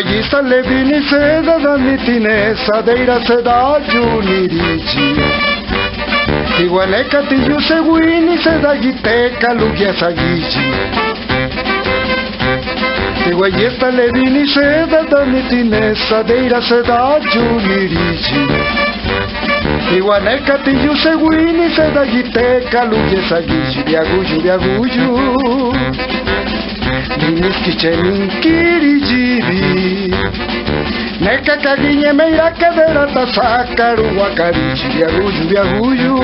Iguayista levini seda danitine sadeira seda junirici. Iguaneca tiyu seguini seda giteca lugia sagici. Iguayista levini seda danitine sadeira seda junirici. Iguaneca tiyu seguini seda giteca lugia sagici. Viaguju viaguju. Niniski cheninkiri jibi Neka kaginye meira kadera tasakaru wakarichi Viaguju viaguju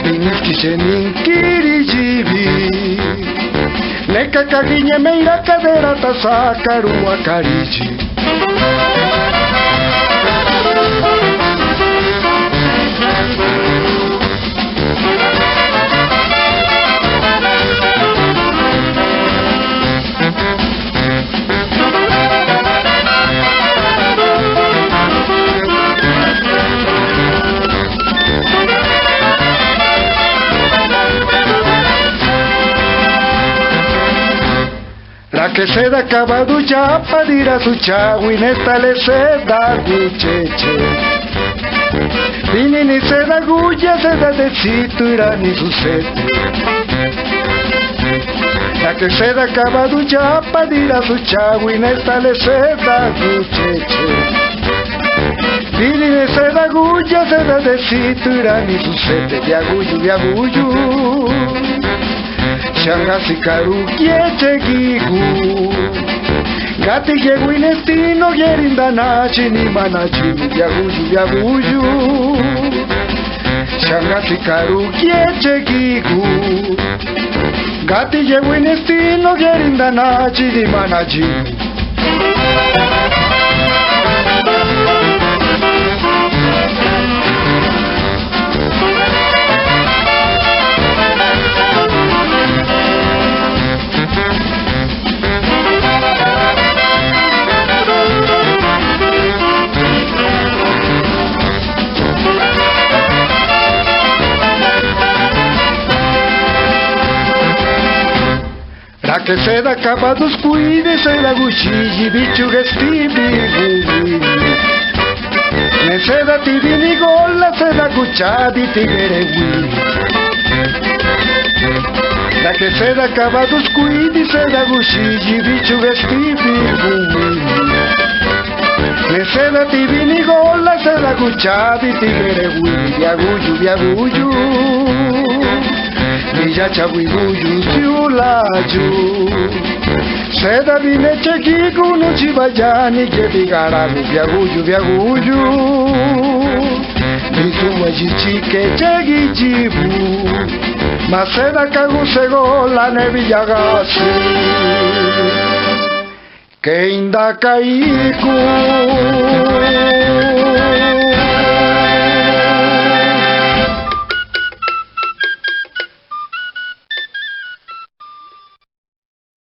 Niniski cheninkiri jibi Neka kaginye meira kadera tasakaru wakarichi La que se da acabado ya para ir a su chagua y nesta le se da gucheche. Vini ni se da guya, se da de cintura ni su sete. La que se da acabado ya para ir a su chagua y nesta le se da gucheche. Vini ni se da guya, se da de cintura ni su sete. Viaguyu, viaguyu. Shangasi karu kieche gigu Gati yegu inestino yerinda nachi ni manachi Viaguju viaguju Shangasi karu kieche gigu Gati yegu inestino yerinda nachi ni manachi La que se da capados cuide se da guchilli bichu gestibi Ne se da tibini gola se da guchadi tigerewi La que se da capados cuide se da guchilli bichu gestibi Ne se da tibini gola se da guchadi tigerewi Viaguyu viaguyu Villa Chabuiguyu Ciulaju Seda vine chekiku no chibayani que vigarabu Viaguyu viaguyu Nituma jichike chegijibu Maseda kagusego la nevillagase Que inda kaiku